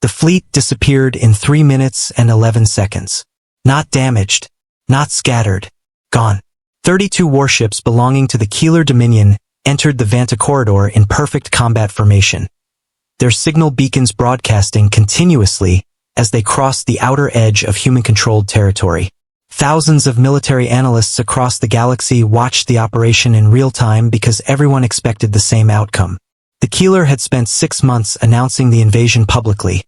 The fleet disappeared in 3 minutes and 11 seconds. Not damaged, not scattered, gone. 32 warships belonging to the Keeler Dominion entered the Vanta corridor in perfect combat formation, their signal beacons broadcasting continuously as they crossed the outer edge of human-controlled territory. Thousands of military analysts across the galaxy watched the operation in real time because everyone expected the same outcome. The Keeler had spent 6 months announcing the invasion publicly,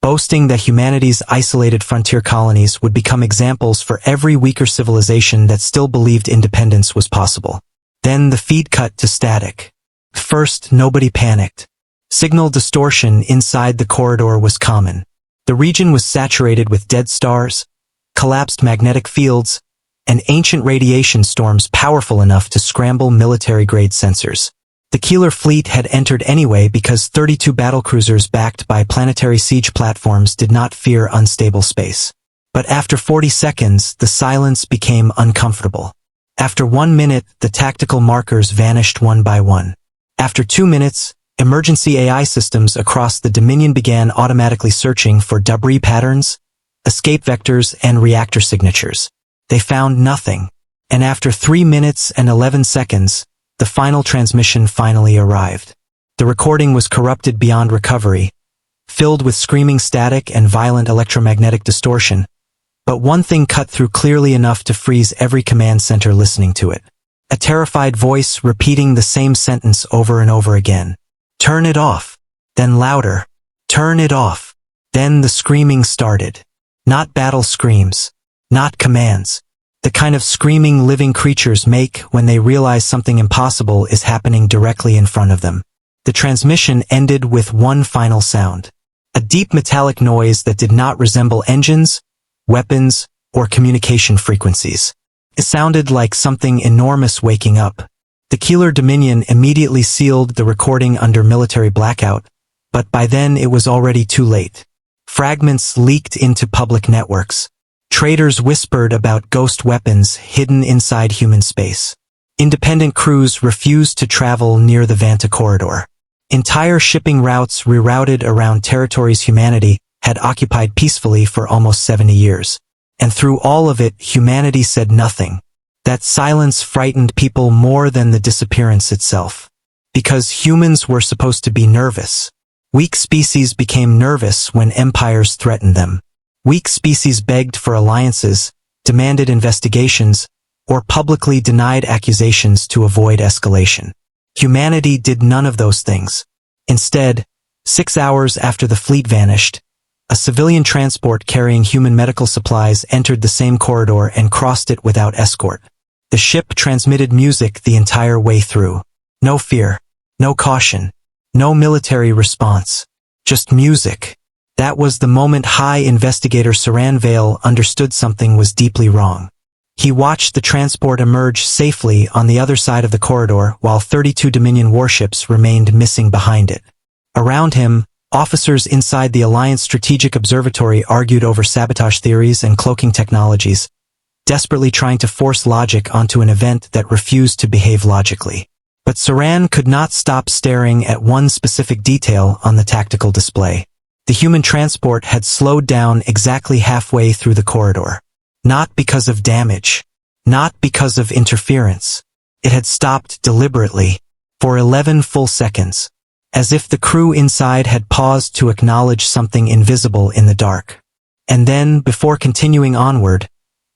boasting that humanity's isolated frontier colonies would become examples for every weaker civilization that still believed independence was possible. Then the feed cut to static. First, nobody panicked. Signal distortion inside the corridor was common. The region was saturated with dead stars, collapsed magnetic fields, and ancient radiation storms powerful enough to scramble military-grade sensors. The Keeler fleet had entered anyway because 32 battlecruisers backed by planetary siege platforms did not fear unstable space. But after 40 seconds, the silence became uncomfortable. After 1 minute, the tactical markers vanished one by one. After 2 minutes, emergency AI systems across the Dominion began automatically searching for debris patterns, escape vectors, and reactor signatures. They found nothing. And after 3 minutes and 11 seconds, the final transmission finally arrived. The recording was corrupted beyond recovery, filled with screaming static and violent electromagnetic distortion, but one thing cut through clearly enough to freeze every command center listening to it. A terrified voice repeating the same sentence over and over again. "Turn it off." Then louder. "Turn it off." Then the screaming started. Not battle screams. Not commands. The kind of screaming living creatures make when they realize something impossible is happening directly in front of them. The transmission ended with one final sound. A deep metallic noise that did not resemble engines, weapons, or communication frequencies. It sounded like something enormous waking up. The Keeler Dominion immediately sealed the recording under military blackout, but by then it was already too late. Fragments leaked into public networks. Traders whispered about ghost weapons hidden inside human space. Independent crews refused to travel near the Vanta corridor. Entire shipping routes rerouted around territories humanity had occupied peacefully for almost 70 years. And through all of it, humanity said nothing. That silence frightened people more than the disappearance itself. Because humans were supposed to be nervous. Weak species became nervous when empires threatened them. Weak species begged for alliances, demanded investigations, or publicly denied accusations to avoid escalation. Humanity did none of those things. Instead, 6 hours after the fleet vanished, a civilian transport carrying human medical supplies entered the same corridor and crossed it without escort. The ship transmitted music the entire way through. No fear, no caution, no military response. Just music. That was the moment High Investigator Saran Vale understood something was deeply wrong. He watched the transport emerge safely on the other side of the corridor while 32 Dominion warships remained missing behind it. Around him, officers inside the Alliance Strategic Observatory argued over sabotage theories and cloaking technologies, desperately trying to force logic onto an event that refused to behave logically. But Saran could not stop staring at one specific detail on the tactical display. The human transport had slowed down exactly halfway through the corridor. Not because of damage. Not because of interference. It had stopped deliberately, for 11 full seconds, as if the crew inside had paused to acknowledge something invisible in the dark. And then, before continuing onward,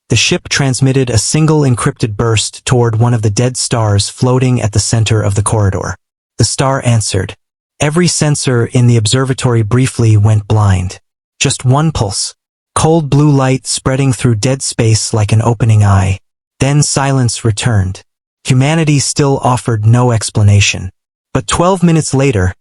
the ship transmitted a single encrypted burst toward one of the dead stars floating at the center of the corridor. The star answered. Every sensor in the observatory briefly went blind. Just one pulse. Cold blue light spreading through dead space like an opening eye. Then silence returned. Humanity still offered no explanation. But 12 minutes later,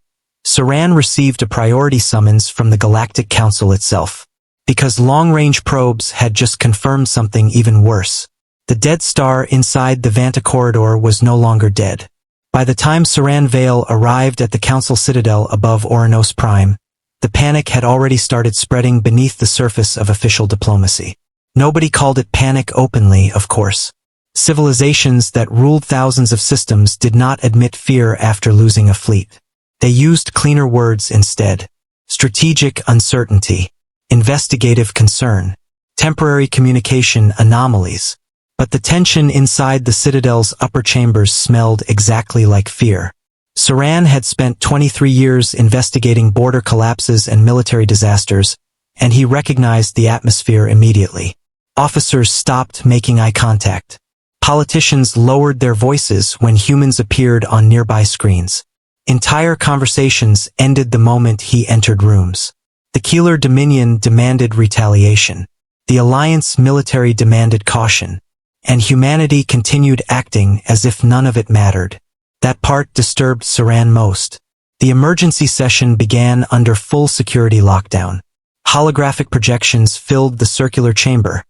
Saran received a priority summons from the Galactic Council itself. Because long-range probes had just confirmed something even worse. The dead star inside the Vanta corridor was no longer dead. By the time Saran Vale arrived at the Council Citadel above Oranos Prime, the panic had already started spreading beneath the surface of official diplomacy. Nobody called it panic openly, of course. Civilizations that ruled thousands of systems did not admit fear after losing a fleet. They used cleaner words instead. strategic uncertainty, investigative concern, temporary communication anomalies. But the tension inside the Citadel's upper chambers smelled exactly like fear. Saran had spent 23 years investigating border collapses and military disasters, and he recognized the atmosphere immediately. Officers stopped making eye contact. Politicians lowered their voices when humans appeared on nearby screens. Entire conversations ended the moment he entered rooms. The Keeler Dominion demanded retaliation. The Alliance military demanded caution. And humanity continued acting as if none of it mattered. That part disturbed Saran most. The emergency session began under full security lockdown. Holographic projections filled the circular chamber,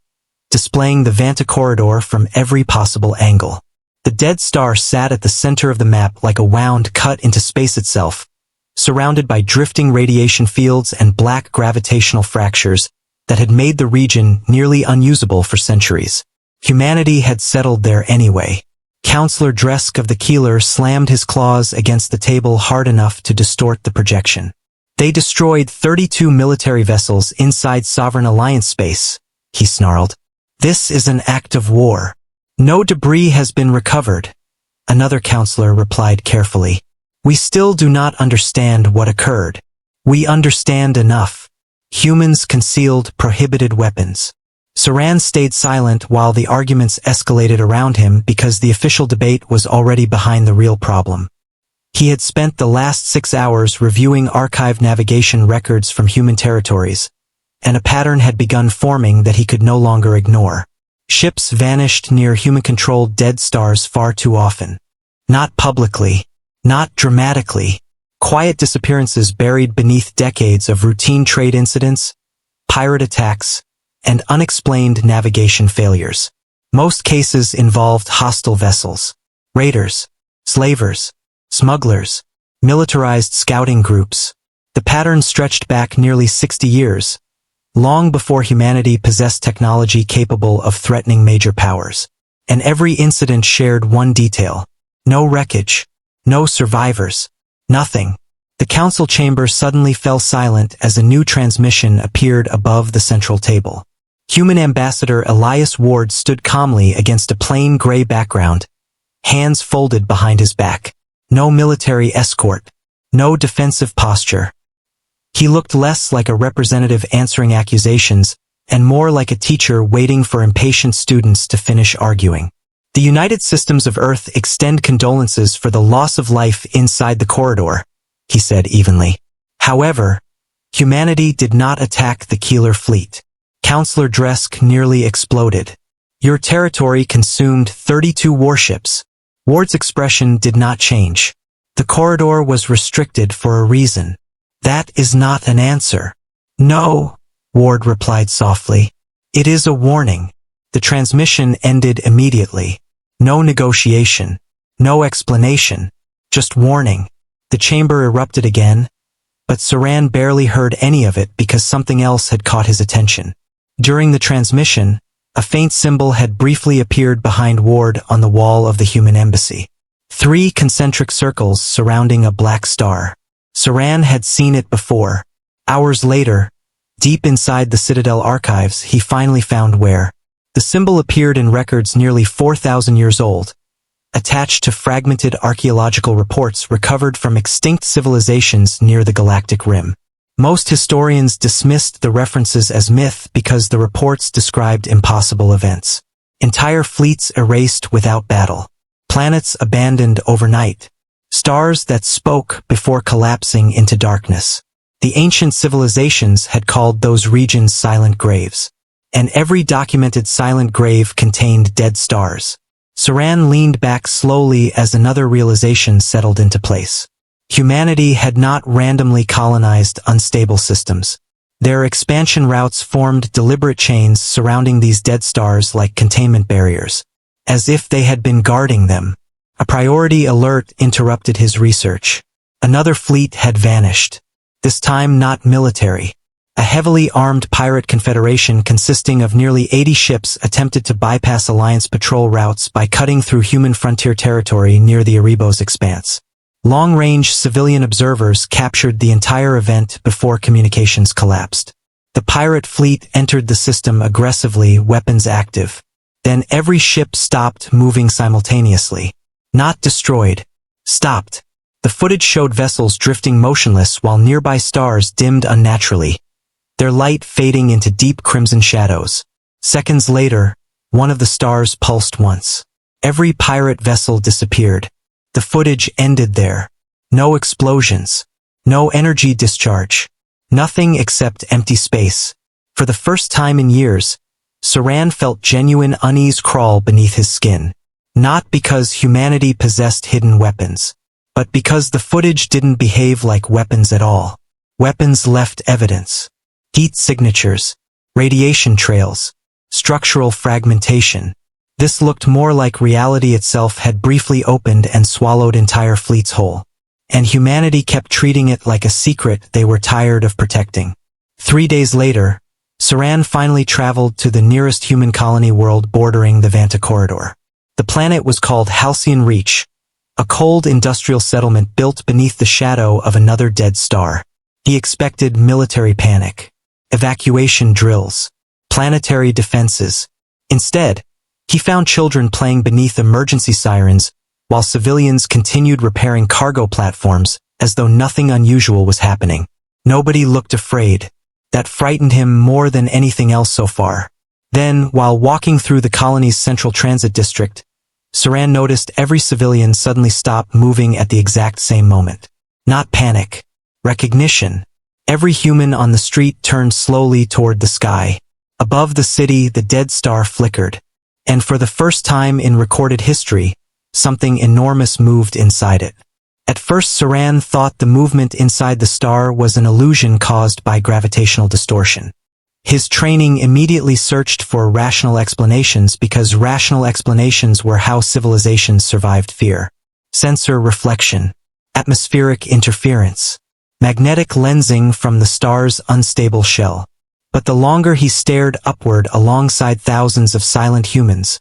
displaying the Vanta corridor from every possible angle. The dead star sat at the center of the map like a wound cut into space itself, surrounded by drifting radiation fields and black gravitational fractures that had made the region nearly unusable for centuries. Humanity had settled there anyway. Counselor Dresk of the Keeler slammed his claws against the table hard enough to distort the projection. They destroyed 32 military vessels inside Sovereign Alliance space, he snarled. This is an act of war. No debris has been recovered. Another counselor replied carefully. We still do not understand what occurred. We understand enough. Humans concealed prohibited weapons. Saran stayed silent while the arguments escalated around him because the official debate was already behind the real problem. He had spent the last 6 hours reviewing archived navigation records from human territories, and a pattern had begun forming that he could no longer ignore. Ships vanished near human-controlled dead stars far too often. Not publicly, not dramatically. Quiet disappearances buried beneath decades of routine trade incidents, pirate attacks, and unexplained navigation failures. Most cases involved hostile vessels, raiders, slavers, smugglers, militarized scouting groups. The pattern stretched back nearly 60 years, long before humanity possessed technology capable of threatening major powers. And every incident shared one detail. No wreckage, no survivors, nothing. The council chamber suddenly fell silent as a new transmission appeared above the central table. Human Ambassador Elias Ward stood calmly against a plain gray background, hands folded behind his back. No military escort, no defensive posture. He looked less like a representative answering accusations and more like a teacher waiting for impatient students to finish arguing. The United Systems of Earth extend condolences for the loss of life inside the corridor, he said evenly. However, humanity did not attack the Keeler fleet. Counselor Dresk nearly exploded. Your territory consumed 32 warships. Ward's expression did not change. The corridor was restricted for a reason. That is not an answer. No, Ward replied softly. It is a warning. The transmission ended immediately. No negotiation. No explanation. Just warning. The chamber erupted again, but Saran barely heard any of it because something else had caught his attention. During the transmission, a faint symbol had briefly appeared behind Ward on the wall of the human embassy. 3 concentric circles surrounding a black star. Saran had seen it before. Hours later, deep inside the Citadel archives, he finally found where. The symbol appeared in records nearly 4,000 years old, attached to fragmented archaeological reports recovered from extinct civilizations near the galactic rim. Most historians dismissed the references as myth because the reports described impossible events. Entire fleets erased without battle. Planets abandoned overnight. Stars that spoke before collapsing into darkness. The ancient civilizations had called those regions silent graves. And every documented silent grave contained dead stars. Saran leaned back slowly as another realization settled into place. Humanity had not randomly colonized unstable systems. Their expansion routes formed deliberate chains surrounding these dead stars like containment barriers, as if they had been guarding them. A priority alert interrupted his research. Another fleet had vanished. This time not military. A heavily armed pirate confederation consisting of nearly 80 ships attempted to bypass Alliance patrol routes by cutting through human frontier territory near the Erebos expanse. Long-range civilian observers captured the entire event before communications collapsed. The pirate fleet entered the system aggressively, weapons active. Then every ship stopped moving simultaneously. Not destroyed. Stopped. The footage showed vessels drifting motionless while nearby stars dimmed unnaturally, their light fading into deep crimson shadows. Seconds later, one of the stars pulsed once. Every pirate vessel disappeared. The footage ended there. No explosions. No energy discharge. Nothing except empty space. For the first time in years, Saran felt genuine unease crawl beneath his skin. Not because humanity possessed hidden weapons, but because the footage didn't behave like weapons at all. Weapons left evidence. Heat signatures, radiation trails, structural fragmentation. This looked more like reality itself had briefly opened and swallowed entire fleets whole. And humanity kept treating it like a secret they were tired of protecting. 3 days later, Saran finally traveled to the nearest human colony world bordering the Vanta Corridor. The planet was called Halcyon Reach, a cold industrial settlement built beneath the shadow of another dead star. He expected military panic, evacuation drills, planetary defenses. Instead, he found children playing beneath emergency sirens while civilians continued repairing cargo platforms as though nothing unusual was happening. Nobody looked afraid. That frightened him more than anything else so far. Then, while walking through the colony's central transit district, Saran noticed every civilian suddenly stop moving at the exact same moment. Not panic. Recognition. Every human on the street turned slowly toward the sky. Above the city, the dead star flickered. And for the first time in recorded history, something enormous moved inside it. At first, Saran thought the movement inside the star was an illusion caused by gravitational distortion. His training immediately searched for rational explanations because rational explanations were how civilizations survived fear. Sensor reflection, atmospheric interference, magnetic lensing from the star's unstable shell. But the longer he stared upward alongside thousands of silent humans,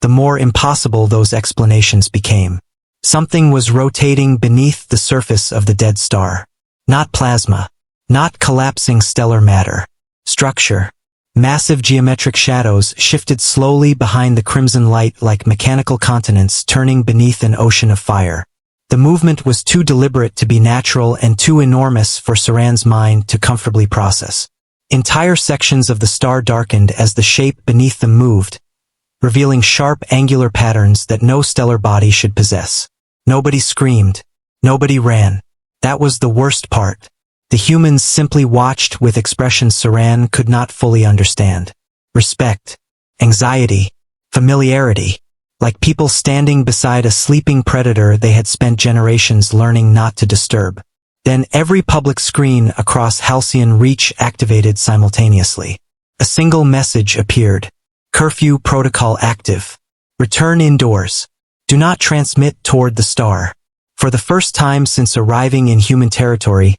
the more impossible those explanations became. Something was rotating beneath the surface of the dead star. Not plasma. Not collapsing stellar matter. Structure. Massive geometric shadows shifted slowly behind the crimson light like mechanical continents turning beneath an ocean of fire. The movement was too deliberate to be natural and too enormous for Saran's mind to comfortably process. Entire sections of the star darkened as the shape beneath them moved, revealing sharp angular patterns that no stellar body should possess. Nobody screamed. Nobody ran. That was the worst part. The humans simply watched with expressions Saran could not fully understand. Respect. Anxiety. Familiarity. Like people standing beside a sleeping predator they had spent generations learning not to disturb. Then every public screen across Halcyon Reach activated simultaneously. A single message appeared. Curfew protocol active. Return indoors. Do not transmit toward the star. For the first time since arriving in human territory,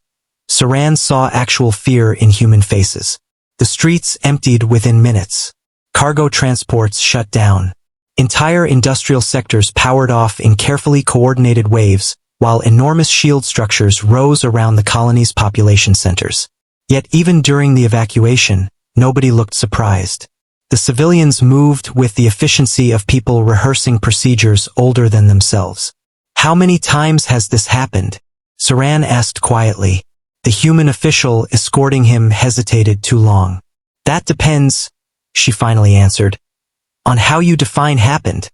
Saran saw actual fear in human faces. The streets emptied within minutes. Cargo transports shut down. Entire industrial sectors powered off in carefully coordinated waves, while enormous shield structures rose around the colony's population centers. Yet even during the evacuation, nobody looked surprised. The civilians moved with the efficiency of people rehearsing procedures older than themselves. How many times has this happened? Saran asked quietly. The human official escorting him hesitated too long. That depends, she finally answered, on how you define happened.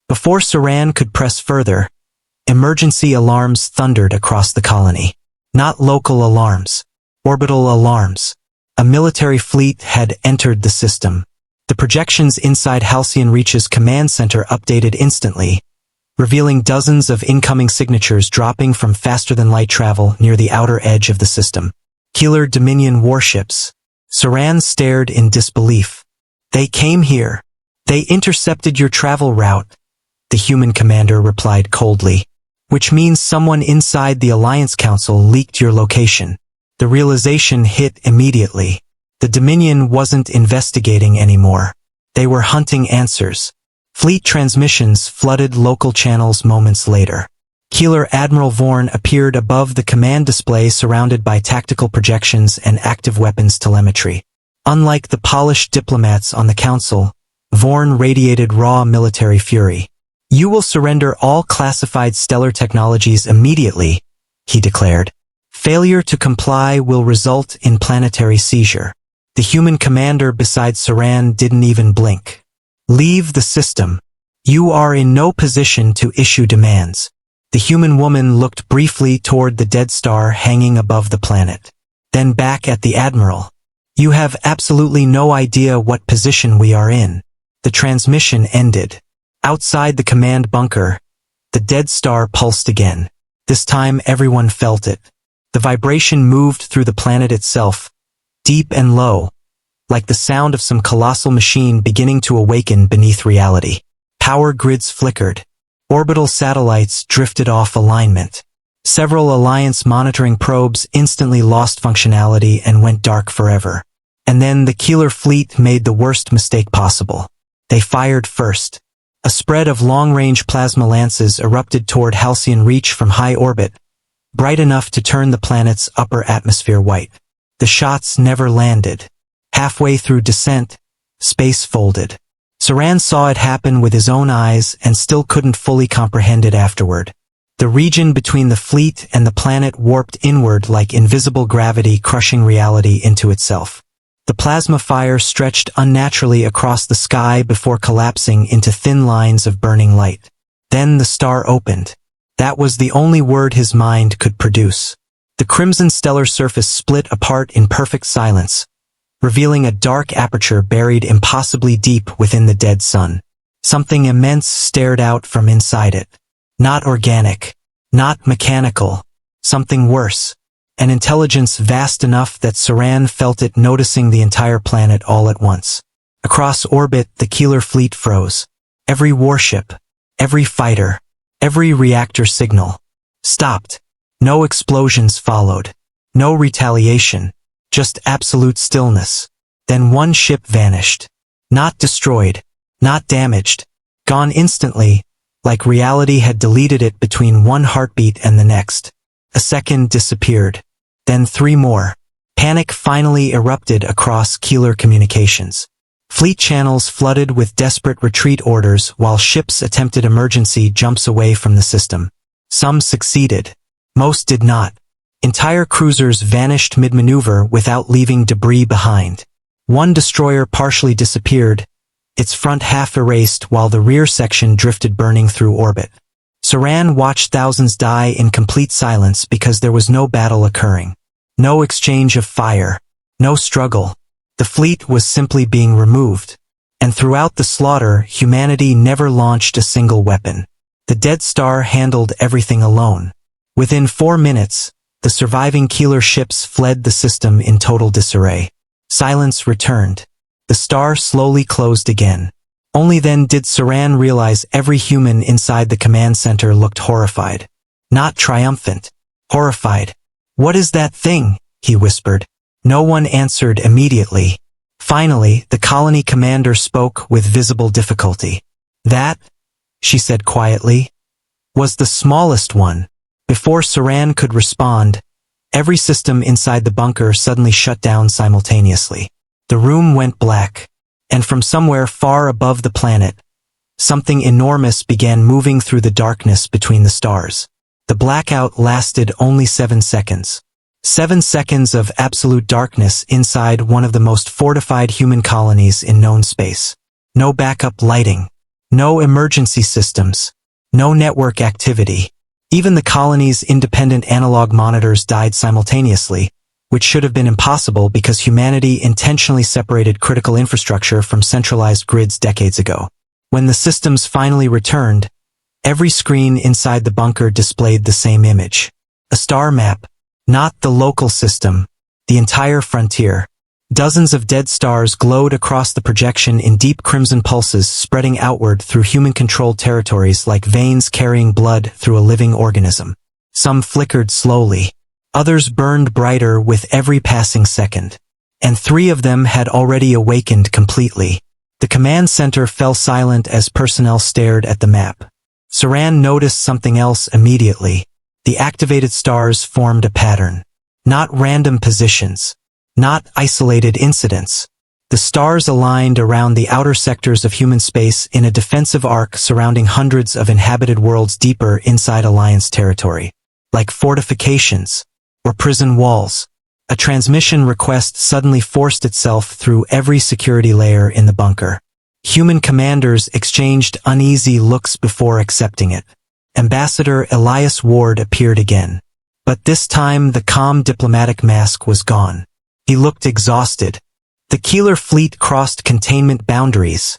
Before Saran could press further, emergency alarms thundered across the colony. Not local alarms. Orbital alarms. A military fleet had entered the system. The projections inside Halcyon Reach's command center updated instantly, revealing dozens of incoming signatures dropping from faster-than-light travel near the outer edge of the system. Keeler Dominion warships. Saran stared in disbelief. They came here. They intercepted your travel route, the human commander replied coldly. Which means someone inside the Alliance Council leaked your location. The realization hit immediately. The Dominion wasn't investigating anymore. They were hunting answers. Fleet transmissions flooded local channels moments later. Keeler Admiral Vorn appeared above the command display surrounded by tactical projections and active weapons telemetry. Unlike the polished diplomats on the council, Vorn radiated raw military fury. "You will surrender all classified stellar technologies immediately," he declared. "Failure to comply will result in planetary seizure." The human commander beside Saran didn't even blink. "Leave the system. You are in no position to issue demands." The human woman looked briefly toward the dead star hanging above the planet. Then back at the admiral. "You have absolutely no idea what position we are in." The transmission ended. Outside the command bunker, the dead star pulsed again. This time everyone felt it. The vibration moved through the planet itself, deep and low, like the sound of some colossal machine beginning to awaken beneath reality. Power grids flickered. Orbital satellites drifted off alignment. Several Alliance monitoring probes instantly lost functionality and went dark forever. And then the Keeler fleet made the worst mistake possible. They fired first. A spread of long-range plasma lances erupted toward Halcyon Reach from high orbit, bright enough to turn the planet's upper atmosphere white. The shots never landed. Halfway through descent, space folded. Saran saw it happen with his own eyes and still couldn't fully comprehend it afterward. The region between the fleet and the planet warped inward like invisible gravity crushing reality into itself. The plasma fire stretched unnaturally across the sky before collapsing into thin lines of burning light. Then the star opened. That was the only word his mind could produce. The crimson stellar surface split apart in perfect silence, revealing a dark aperture buried impossibly deep within the dead sun. Something immense stared out from inside it. Not organic, not mechanical, something worse. An intelligence vast enough that Saran felt it noticing the entire planet all at once. Across orbit, the Keeler fleet froze. Every warship, every fighter, every reactor signal stopped. No explosions followed. No retaliation. Just absolute stillness. Then one ship vanished. Not destroyed. Not damaged. Gone instantly, like reality had deleted it between one heartbeat and the next. A second disappeared. Then 3 more. Panic finally erupted across Keeler communications. Fleet channels flooded with desperate retreat orders while ships attempted emergency jumps away from the system. Some succeeded. Most did not. Entire cruisers vanished mid-maneuver without leaving debris behind. One destroyer partially disappeared, its front half erased while the rear section drifted burning through orbit. Saran watched thousands die in complete silence because there was no battle occurring. No exchange of fire. No struggle. The fleet was simply being removed. And throughout the slaughter, humanity never launched a single weapon. The dead star handled everything alone. Within 4 minutes, the surviving Keeler ships fled the system in total disarray. Silence returned. The star slowly closed again. Only then did Saran realize every human inside the command center looked horrified. Not triumphant. Horrified. "What is that thing?" he whispered. No one answered immediately. Finally, the colony commander spoke with visible difficulty. "That," she said quietly, "was the smallest one." Before Saran could respond, every system inside the bunker suddenly shut down simultaneously. The room went black, and from somewhere far above the planet, something enormous began moving through the darkness between the stars. The blackout lasted only 7 seconds. 7 seconds of absolute darkness inside one of the most fortified human colonies in known space. No backup lighting. No emergency systems. No network activity. Even the colony's independent analog monitors died simultaneously, which should have been impossible because humanity intentionally separated critical infrastructure from centralized grids decades ago. When the systems finally returned, every screen inside the bunker displayed the same image. A star map, not the local system, the entire frontier. Dozens of dead stars glowed across the projection in deep crimson pulses spreading outward through human-controlled territories like veins carrying blood through a living organism. Some flickered slowly. Others burned brighter with every passing second. And 3 of them had already awakened completely. The command center fell silent as personnel stared at the map. Saran noticed something else immediately. The activated stars formed a pattern. Not random positions. Not isolated incidents. The stars aligned around the outer sectors of human space in a defensive arc surrounding hundreds of inhabited worlds deeper inside Alliance territory. Like fortifications or prison walls. A transmission request suddenly forced itself through every security layer in the bunker. Human commanders exchanged uneasy looks before accepting it. Ambassador Elias Ward appeared again. But this time the calm diplomatic mask was gone. He looked exhausted. "The Keeler fleet crossed containment boundaries,"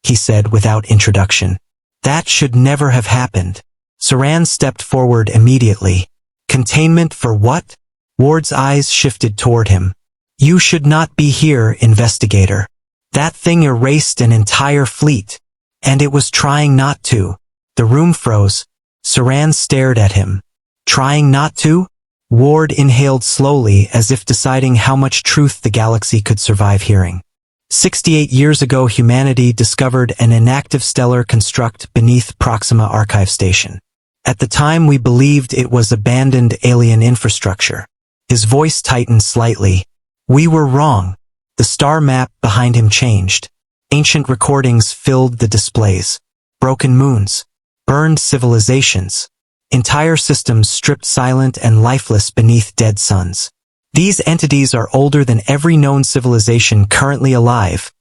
he said without introduction. "That should never have happened." Saran stepped forward immediately. "Containment for what?" Ward's eyes shifted toward him. "You should not be here, investigator. That thing erased an entire fleet. And it was trying not to." The room froze. Saran stared at him. "Trying not to?" Ward inhaled slowly as if deciding how much truth the galaxy could survive hearing. 68 years ago humanity discovered an inactive stellar construct beneath Proxima Archive Station. At the time we believed it was abandoned alien infrastructure. His voice tightened slightly. "We were wrong." The star map behind him changed. Ancient recordings filled the displays. Broken moons. Burned civilizations. Entire systems stripped silent and lifeless beneath dead suns. "These entities are older than every known civilization currently alive,"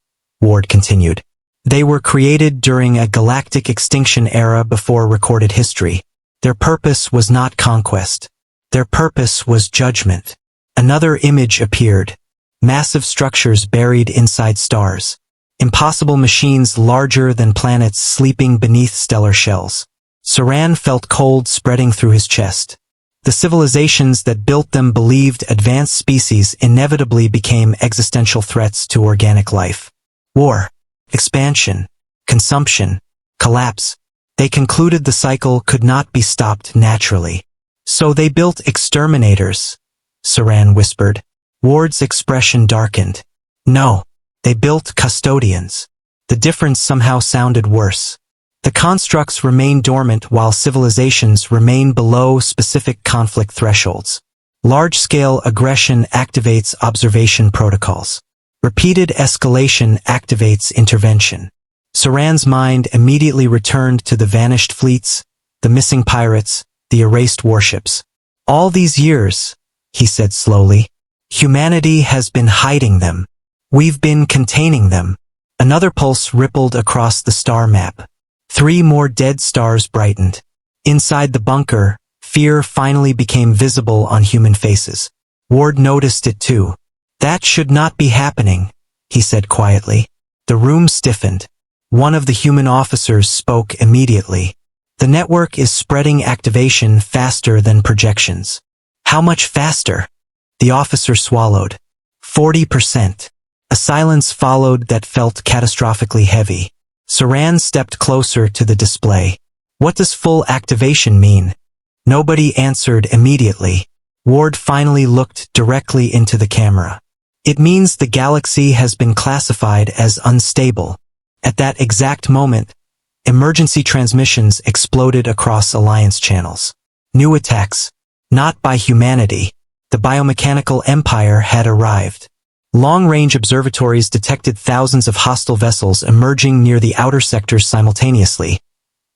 Ward continued. "They were created during a galactic extinction era before recorded history. Their purpose was not conquest. Their purpose was judgment." Another image appeared. Massive structures buried inside stars. Impossible machines larger than planets sleeping beneath stellar shells. Saran felt cold spreading through his chest. The civilizations that built them believed advanced species inevitably became existential threats to organic life. War, expansion, consumption, collapse. They concluded the cycle could not be stopped naturally. "So they built exterminators," Saran whispered. Ward's expression darkened. "No, they built custodians." The difference somehow sounded worse. The constructs remain dormant while civilizations remain below specific conflict thresholds. Large-scale aggression activates observation protocols. Repeated escalation activates intervention. Saran's mind immediately returned to the vanished fleets, the missing pirates, the erased warships. "All these years," he said slowly, "humanity has been hiding them. We've been containing them." Another pulse rippled across the star map. 3 more dead stars brightened. Inside the bunker, fear finally became visible on human faces. Ward noticed it too. "That should not be happening," he said quietly. The room stiffened. One of the human officers spoke immediately. "The network is spreading activation faster than projections." "How much faster?" The officer swallowed. 40%. A silence followed that felt catastrophically heavy. Saran stepped closer to the display. "What does full activation mean?" Nobody answered immediately. Ward finally looked directly into the camera. "It means the galaxy has been classified as unstable." At that exact moment, emergency transmissions exploded across Alliance channels. New attacks. Not by humanity. The biomechanical empire had arrived. Long-range observatories detected thousands of hostile vessels emerging near the outer sectors simultaneously,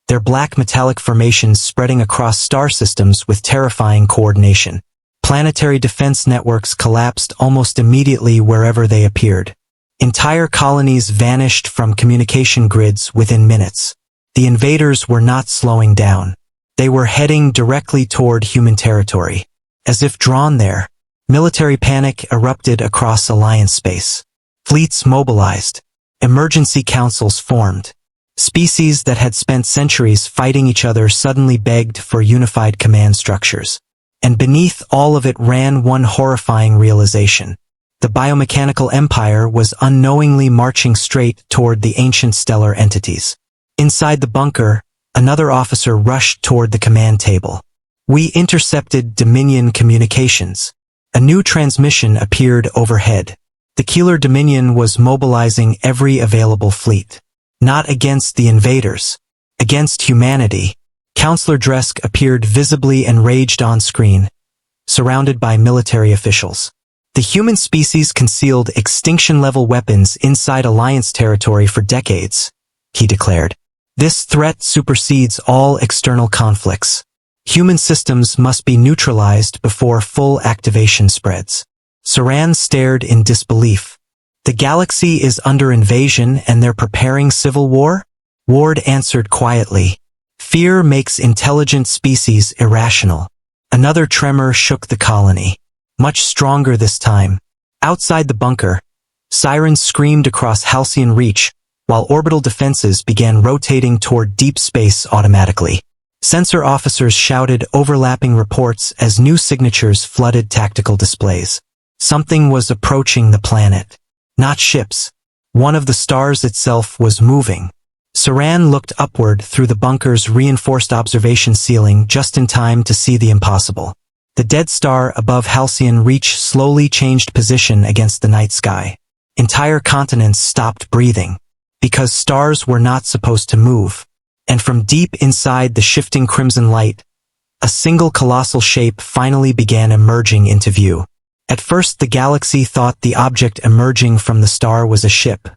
their black metallic formations spreading across star systems with terrifying coordination. Planetary defense networks collapsed almost immediately wherever they appeared. Entire colonies vanished from communication grids within minutes. The invaders were not slowing down. They were heading directly toward human territory. As if drawn there, military panic erupted across Alliance space. Fleets mobilized. Emergency councils formed. Species that had spent centuries fighting each other suddenly begged for unified command structures. And beneath all of it ran one horrifying realization. The biomechanical empire was unknowingly marching straight toward the ancient stellar entities. Inside the bunker, another officer rushed toward the command table. "We intercepted Dominion communications." A new transmission appeared overhead. The Keeler Dominion was mobilizing every available fleet. Not against the invaders. Against humanity. Counselor Dresk appeared visibly enraged on screen, surrounded by military officials. The human species concealed extinction-level weapons inside Alliance territory for decades, he declared. This threat supersedes all external conflicts. Human systems must be neutralized before full activation spreads. Saran stared in disbelief. The galaxy is under invasion and they're preparing civil war? Ward answered quietly. Fear makes intelligent species irrational. Another tremor shook the colony. Much stronger this time. Outside the bunker, sirens screamed across Halcyon Reach, while orbital defenses began rotating toward deep space automatically. Sensor officers shouted overlapping reports as new signatures flooded tactical displays. Something was approaching the planet. Not ships. One of the stars itself was moving. Saran looked upward through the bunker's reinforced observation ceiling just in time to see the impossible. The dead star above Halcyon Reach slowly changed position against the night sky. Entire continents stopped breathing. Because stars were not supposed to move. And from deep inside the shifting crimson light, a single colossal shape finally began emerging into view. At first the galaxy thought the object emerging from the star was a ship.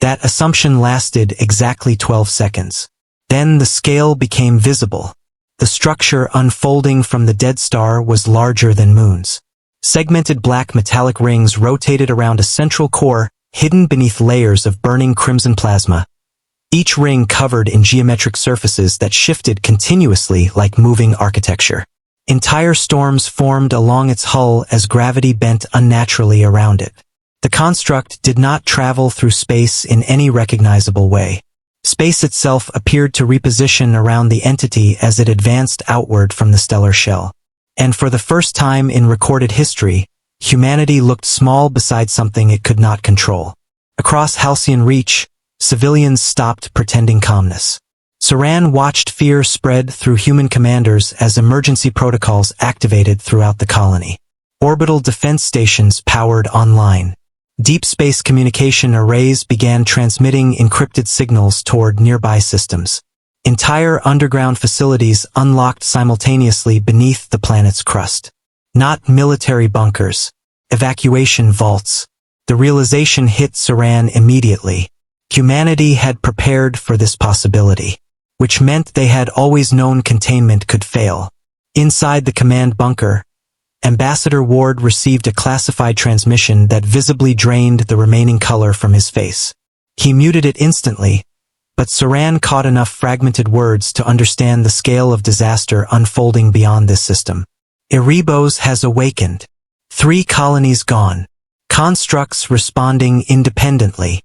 That assumption lasted exactly 12 seconds. Then the scale became visible. The structure unfolding from the dead star was larger than moons. Segmented black metallic rings rotated around a central core, hidden beneath layers of burning crimson plasma. Each ring covered in geometric surfaces that shifted continuously like moving architecture. Entire storms formed along its hull as gravity bent unnaturally around it. The construct did not travel through space in any recognizable way. Space itself appeared to reposition around the entity as it advanced outward from the stellar shell. And for the first time in recorded history, humanity looked small beside something it could not control. Across Halcyon Reach, civilians stopped pretending calmness. Saran watched fear spread through human commanders as emergency protocols activated throughout the colony. Orbital defense stations powered online. Deep space communication arrays began transmitting encrypted signals toward nearby systems. Entire underground facilities unlocked simultaneously beneath the planet's crust. Not military bunkers. Evacuation vaults. The realization hit Saran immediately. Humanity had prepared for this possibility, which meant they had always known containment could fail. Inside the command bunker, Ambassador Ward received a classified transmission that visibly drained the remaining color from his face. He muted it instantly, but Saran caught enough fragmented words to understand the scale of disaster unfolding beyond this system. Erebos has awakened. 3 colonies gone. Constructs responding independently.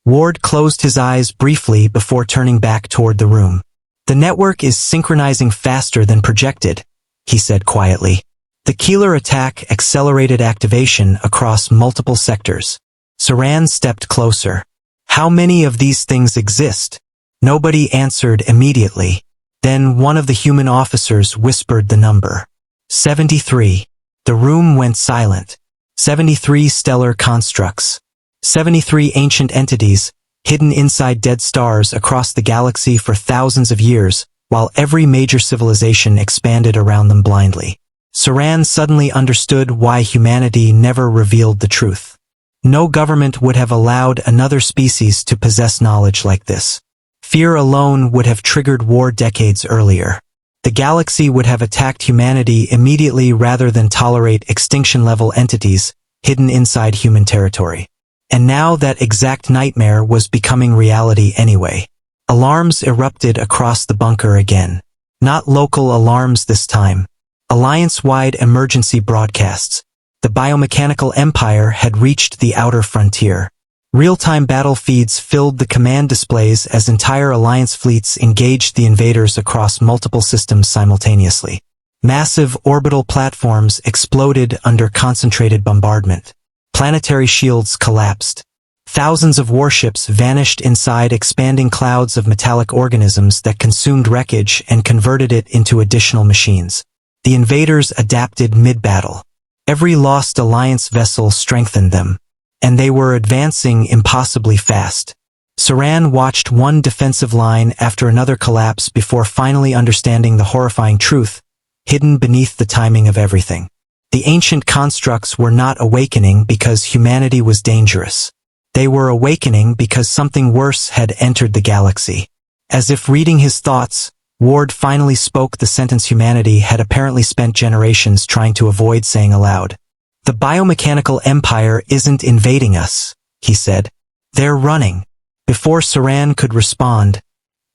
Ward closed his eyes briefly before turning back toward the room. The network is synchronizing faster than projected, he said quietly. The Keeler attack accelerated activation across multiple sectors. Saran stepped closer. How many of these things exist? Nobody answered immediately. Then one of the human officers whispered the number. 73. The room went silent. 73 stellar constructs. 73 ancient entities, hidden inside dead stars across the galaxy for thousands of years, while every major civilization expanded around them blindly. Saran suddenly understood why humanity never revealed the truth. No government would have allowed another species to possess knowledge like this. Fear alone would have triggered war decades earlier. The galaxy would have attacked humanity immediately rather than tolerate extinction-level entities hidden inside human territory. And now that exact nightmare was becoming reality anyway. Alarms erupted across the bunker again. Not local alarms this time. Alliance-wide emergency broadcasts. The biomechanical empire had reached the outer frontier. Real-time battle feeds filled the command displays as entire Alliance fleets engaged the invaders across multiple systems simultaneously. Massive orbital platforms exploded under concentrated bombardment. Planetary shields collapsed. Thousands of warships vanished inside expanding clouds of metallic organisms that consumed wreckage and converted it into additional machines. The invaders adapted mid-battle. Every lost Alliance vessel strengthened them. And they were advancing impossibly fast. Saran watched one defensive line after another collapse before finally understanding the horrifying truth, hidden beneath the timing of everything. The ancient constructs were not awakening because humanity was dangerous. They were awakening because something worse had entered the galaxy. As if reading his thoughts, Ward finally spoke the sentence humanity had apparently spent generations trying to avoid saying aloud. "The biomechanical empire isn't invading us," he said. "They're running." Before Saran could respond,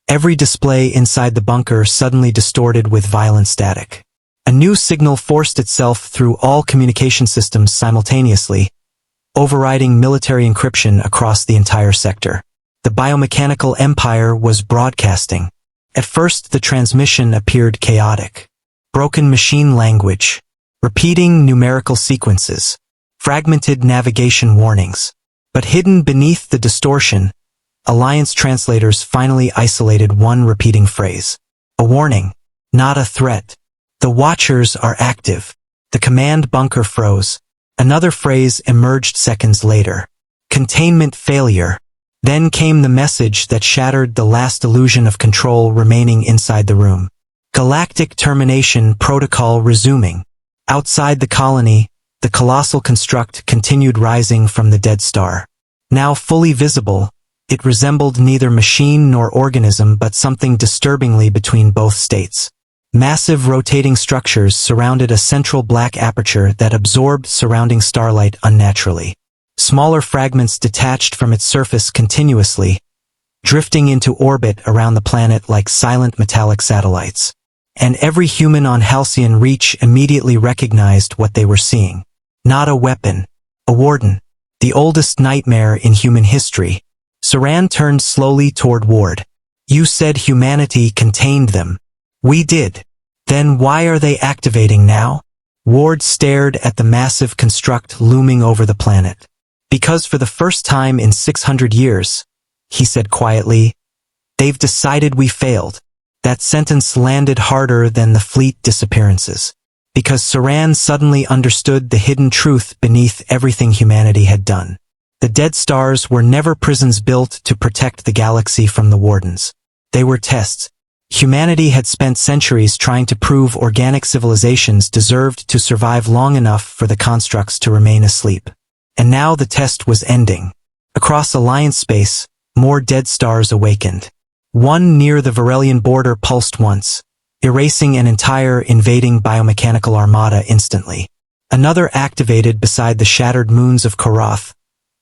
every display inside the bunker suddenly distorted with violent static. A new signal forced itself through all communication systems simultaneously, overriding military encryption across the entire sector. The biomechanical empire was broadcasting. At first, the transmission appeared chaotic. Broken machine language, repeating numerical sequences, fragmented navigation warnings. But hidden beneath the distortion, Alliance translators finally isolated one repeating phrase. A warning, not a threat. The Watchers are active. The command bunker froze. Another phrase emerged seconds later. Containment failure. Then came the message that shattered the last illusion of control remaining inside the room. Galactic termination protocol resuming. Outside the colony, the colossal construct continued rising from the dead star. Now fully visible, it resembled neither machine nor organism but something disturbingly between both states. Massive rotating structures surrounded a central black aperture that absorbed surrounding starlight unnaturally. Smaller fragments detached from its surface continuously, drifting into orbit around the planet like silent metallic satellites. And every human on Halcyon Reach immediately recognized what they were seeing. Not a weapon, a warden, the oldest nightmare in human history. Saran turned slowly toward Ward. "You said humanity contained them." "We did." "Then why are they activating now?" Ward stared at the massive construct looming over the planet. "Because for the first time in 600 years, he said quietly, "they've decided we failed." That sentence landed harder than the fleet disappearances. Because Saran suddenly understood the hidden truth beneath everything humanity had done. The dead stars were never prisons built to protect the galaxy from the wardens. They were tests. Humanity had spent centuries trying to prove organic civilizations deserved to survive long enough for the constructs to remain asleep. And now the test was ending. Across Alliance space, more dead stars awakened. One near the Varelian border pulsed once, erasing an entire invading biomechanical armada instantly. Another activated beside the shattered moons of Korath,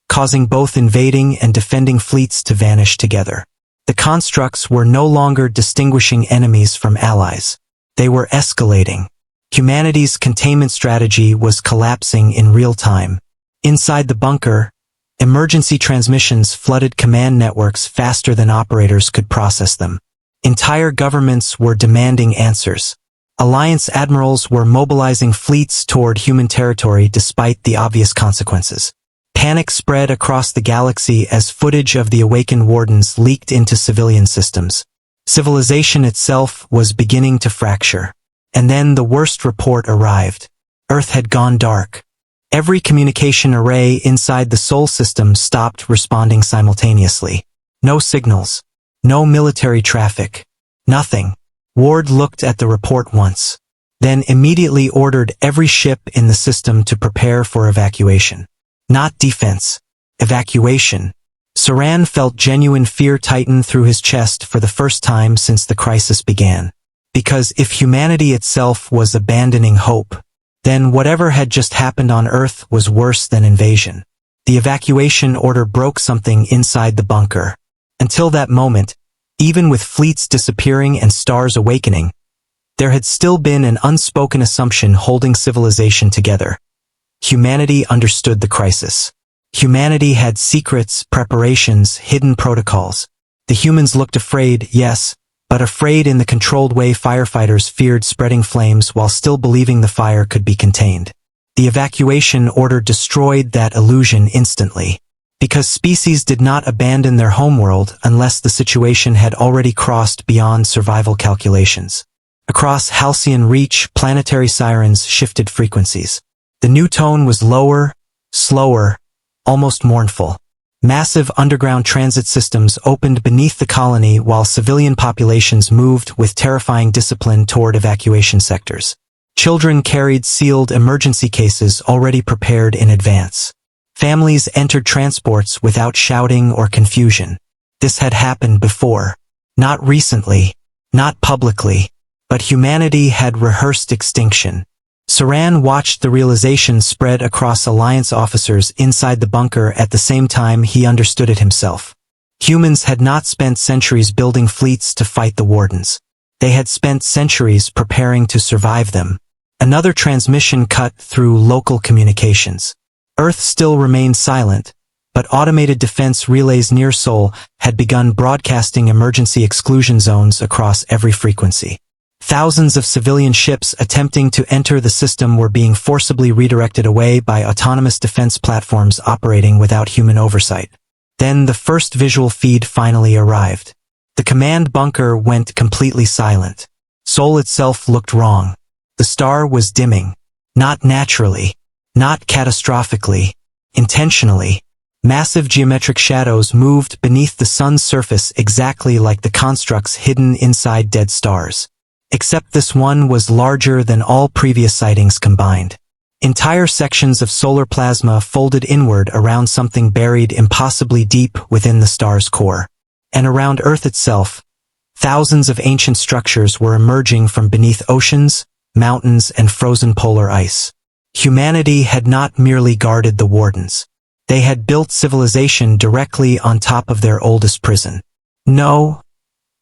causing both invading and defending fleets to vanish together. The constructs were no longer distinguishing enemies from allies. They were escalating. Humanity's containment strategy was collapsing in real time. Inside the bunker, emergency transmissions flooded command networks faster than operators could process them. Entire governments were demanding answers. Alliance admirals were mobilizing fleets toward human territory despite the obvious consequences. Panic spread across the galaxy as footage of the awakened wardens leaked into civilian systems. Civilization itself was beginning to fracture. And then the worst report arrived. Earth had gone dark. Every communication array inside the Sol system stopped responding simultaneously. No signals. No military traffic. Nothing. Ward looked at the report once, then immediately ordered every ship in the system to prepare for evacuation. Not defense. Evacuation. Saran felt genuine fear tighten through his chest for the first time since the crisis began. Because if humanity itself was abandoning hope, then whatever had just happened on Earth was worse than invasion. The evacuation order broke something inside the bunker. Until that moment, even with fleets disappearing and stars awakening, there had still been an unspoken assumption holding civilization together. Humanity understood the crisis. Humanity had secrets, preparations, hidden protocols. The humans looked afraid, yes, but afraid in the controlled way firefighters feared spreading flames while still believing the fire could be contained. The evacuation order destroyed that illusion instantly. Because species did not abandon their homeworld unless the situation had already crossed beyond survival calculations. Across Halcyon Reach, planetary sirens shifted frequencies. The new tone was lower, slower, almost mournful. Massive underground transit systems opened beneath the colony while civilian populations moved with terrifying discipline toward evacuation sectors. Children carried sealed emergency cases already prepared in advance. Families entered transports without shouting or confusion. This had happened before. Not recently, not publicly, but humanity had rehearsed extinction. Saran watched the realization spread across Alliance officers inside the bunker at the same time he understood it himself. Humans had not spent centuries building fleets to fight the Wardens. They had spent centuries preparing to survive them. Another transmission cut through local communications. Earth still remained silent, but automated defense relays near Sol had begun broadcasting emergency exclusion zones across every frequency. Thousands of civilian ships attempting to enter the system were being forcibly redirected away by autonomous defense platforms operating without human oversight. Then the first visual feed finally arrived. The command bunker went completely silent. Sol itself looked wrong. The star was dimming. Not naturally. Not catastrophically. Intentionally. Massive geometric shadows moved beneath the sun's surface exactly like the constructs hidden inside dead stars. Except this one was larger than all previous sightings combined. Entire sections of solar plasma folded inward around something buried impossibly deep within the star's core. And around Earth itself, thousands of ancient structures were emerging from beneath oceans, mountains, and frozen polar ice. Humanity had not merely guarded the Wardens. They had built civilization directly on top of their oldest prison. No.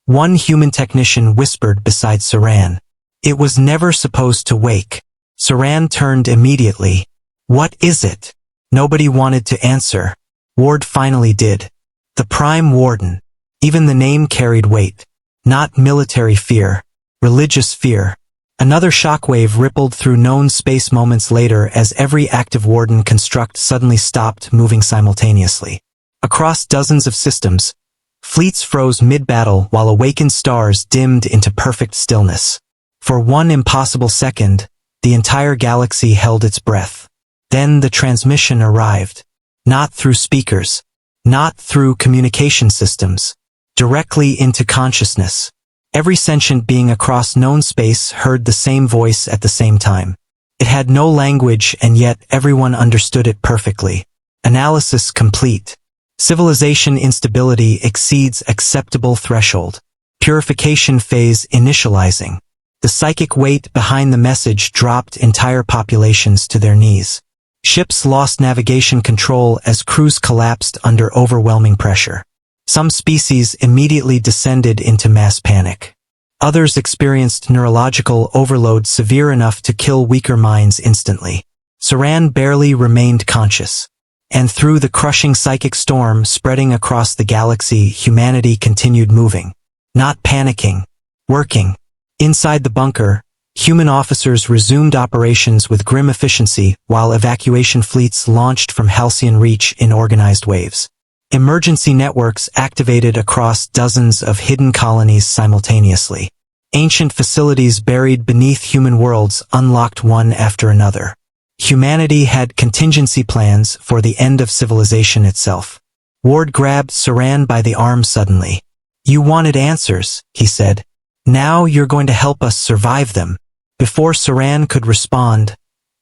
One human technician whispered beside Saran. It was never supposed to wake. Saran turned immediately. What is it? Nobody wanted to answer. Ward finally did. The Prime Warden. Even the name carried weight. Not military fear. Religious fear. Another shockwave rippled through known space moments later as every active Warden construct suddenly stopped moving simultaneously. Across dozens of systems, fleets froze mid-battle while awakened stars dimmed into perfect stillness. For one impossible second, the entire galaxy held its breath. Then the transmission arrived. Not through speakers. Not through communication systems. Directly into consciousness. Every sentient being across known space heard the same voice at the same time. It had no language and yet everyone understood it perfectly. Analysis complete. Civilization instability exceeds acceptable threshold. Purification phase initializing. The psychic weight behind the message dropped entire populations to their knees. Ships lost navigation control as crews collapsed under overwhelming pressure. Some species immediately descended into mass panic. Others experienced neurological overload severe enough to kill weaker minds instantly. Saran barely remained conscious. And through the crushing psychic storm spreading across the galaxy, humanity continued moving. Not panicking. Working. Inside the bunker, human officers resumed operations with grim efficiency while evacuation fleets launched from Halcyon Reach in organized waves. Emergency networks activated across dozens of hidden colonies simultaneously. Ancient facilities buried beneath human worlds unlocked one after another. Humanity had contingency plans for the end of civilization itself. Ward grabbed Saran by the arm suddenly. You wanted answers, he said. Now you're going to help us survive them. Before Saran could respond,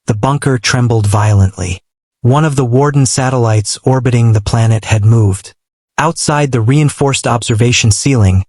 the bunker trembled violently. One of the Warden satellites orbiting the planet had moved. Outside the reinforced observation ceiling,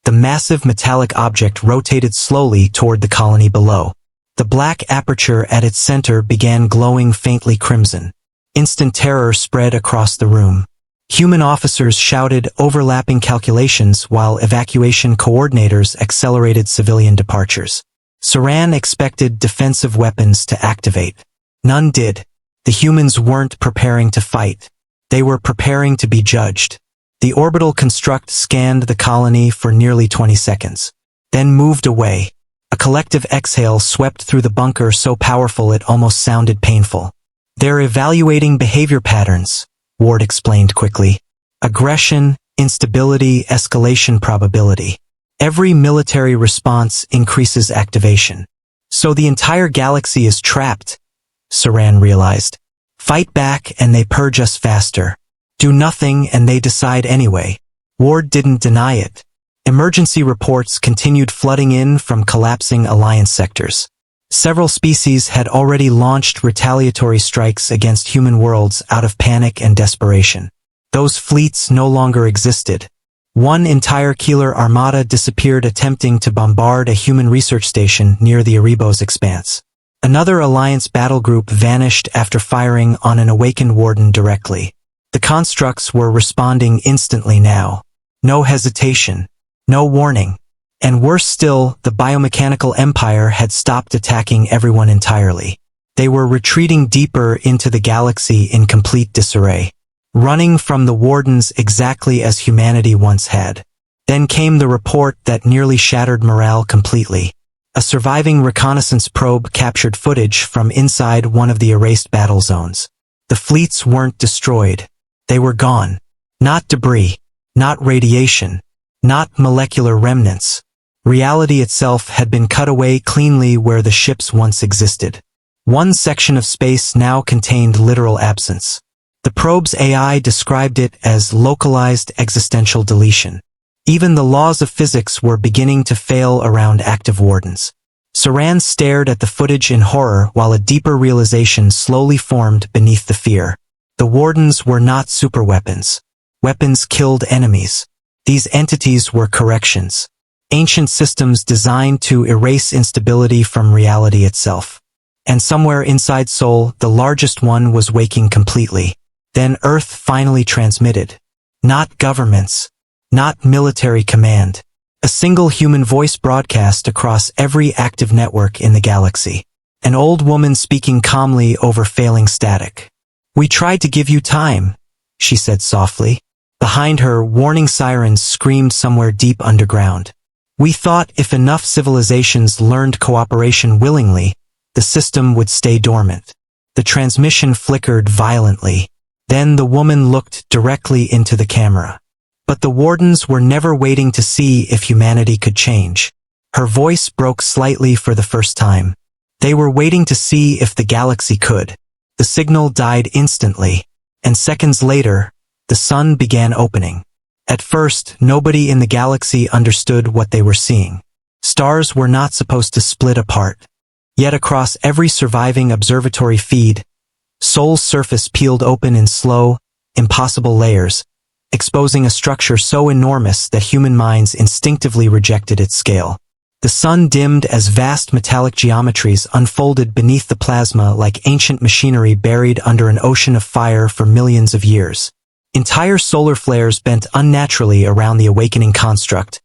the massive metallic object rotated slowly toward the colony below. The black aperture at its center began glowing faintly crimson. Instant terror spread across the room. Human officers shouted overlapping calculations while evacuation coordinators accelerated civilian departures. Saran expected defensive weapons to activate. None did. The humans weren't preparing to fight. They were preparing to be judged. The orbital construct scanned the colony for nearly 20 seconds. Then moved away. A collective exhale swept through the bunker so powerful it almost sounded painful. They're evaluating behavior patterns, Ward explained quickly. Aggression, instability, escalation probability. Every military response increases activation. So the entire galaxy is trapped, Saran realized. Fight back and they purge us faster. Do nothing and they decide anyway. Ward didn't deny it. Emergency reports continued flooding in from collapsing Alliance sectors. Several species had already launched retaliatory strikes against human worlds out of panic and desperation. Those fleets no longer existed. One entire Keeler armada disappeared attempting to bombard a human research station near the Erebos expanse. Another Alliance battle group vanished after firing on an awakened warden directly. The constructs were responding instantly now. No hesitation. No warning. And worse still, the biomechanical empire had stopped attacking everyone entirely. They were retreating deeper into the galaxy in complete disarray, running from the wardens exactly as humanity once had. Then came the report that nearly shattered morale completely. A surviving reconnaissance probe captured footage from inside one of the erased battle zones. The fleets weren't destroyed. They were gone. Not debris. Not radiation. Not molecular remnants. Reality itself had been cut away cleanly where the ships once existed. One section of space now contained literal absence. The probe's AI described it as localized existential deletion. Even the laws of physics were beginning to fail around active wardens. Saran stared at the footage in horror while a deeper realization slowly formed beneath the fear. The wardens were not superweapons. Weapons killed enemies. These entities were corrections. Ancient systems designed to erase instability from reality itself. And somewhere inside Sol, the largest one was waking completely. Then Earth finally transmitted. Not governments. Not military command. A single human voice broadcast across every active network in the galaxy. An old woman speaking calmly over failing static. "We tried to give you time," she said softly. Behind her, warning sirens screamed somewhere deep underground. "We thought if enough civilizations learned cooperation willingly, the system would stay dormant." The transmission flickered violently. Then the woman looked directly into the camera. But the wardens were never waiting to see if humanity could change. Her voice broke slightly for the first time. They were waiting to see if the galaxy could. The signal died instantly, and seconds later, the sun began opening. At first, nobody in the galaxy understood what they were seeing. Stars were not supposed to split apart. Yet across every surviving observatory feed, Sol's surface peeled open in slow, impossible layers, exposing a structure so enormous that human minds instinctively rejected its scale. The sun dimmed as vast metallic geometries unfolded beneath the plasma like ancient machinery buried under an ocean of fire for millions of years. Entire solar flares bent unnaturally around the awakening construct,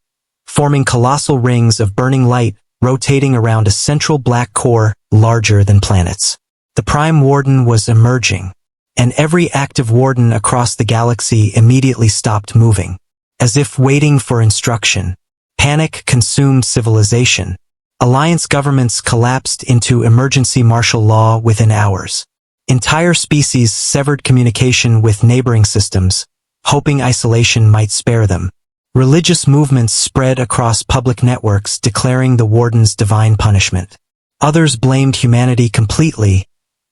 forming colossal rings of burning light rotating around a central black core larger than planets. The Prime Warden was emerging, and every active warden across the galaxy immediately stopped moving, as if waiting for instruction. Panic consumed civilization. Alliance governments collapsed into emergency martial law within hours. Entire species severed communication with neighboring systems, hoping isolation might spare them. Religious movements spread across public networks declaring the warden's divine punishment. Others blamed humanity completely,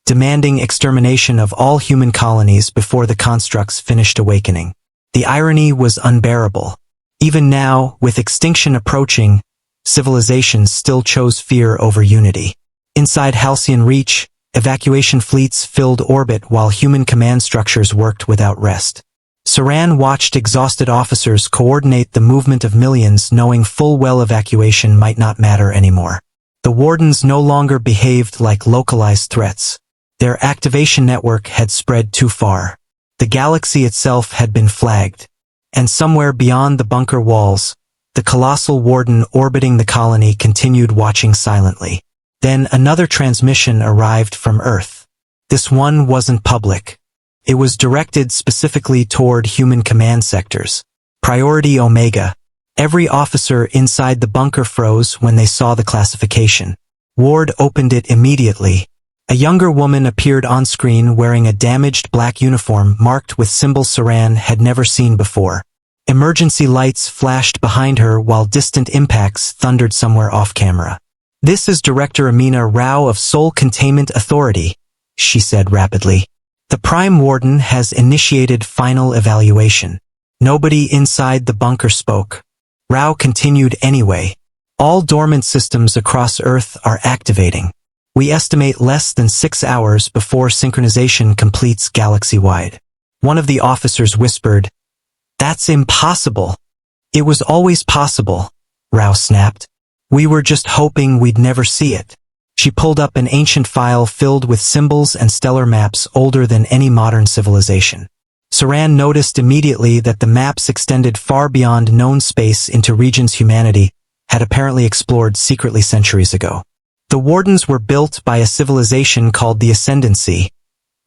demanding extermination of all human colonies before the constructs finished awakening. The irony was unbearable. Even now, with extinction approaching, civilizations still chose fear over unity. Inside Halcyon Reach, evacuation fleets filled orbit while human command structures worked without rest. Saran watched exhausted officers coordinate the movement of millions, knowing full well evacuation might not matter anymore. The wardens no longer behaved like localized threats. Their activation network had spread too far. The galaxy itself had been flagged. And somewhere beyond the bunker walls, the colossal warden orbiting the colony continued watching silently. Then another transmission arrived from Earth. This one wasn't public. It was directed specifically toward human command sectors. Priority Omega. Every officer inside the bunker froze when they saw the classification. Ward opened it immediately. A younger woman appeared on screen wearing a damaged black uniform marked with symbols Saran had never seen before. Emergency lights flashed behind her while distant impacts thundered somewhere off-camera. "This is Director Amina Rao of Sol Containment Authority," she said rapidly. The Prime Warden has initiated final evaluation. Nobody inside the bunker spoke. Rao continued anyway. All dormant systems across Earth are activating. We estimate less than 6 hours before synchronization completes galaxy-wide. One of the officers whispered, "That's impossible." "It was always possible," Rao snapped. "We were just hoping we'd never see it." She pulled up an ancient file filled with symbols and stellar maps older than any modern civilization. Saran noticed immediately that the maps extended far beyond known space into regions humanity had apparently explored secretly centuries ago. The Wardens were built by a civilization called the Ascendancy,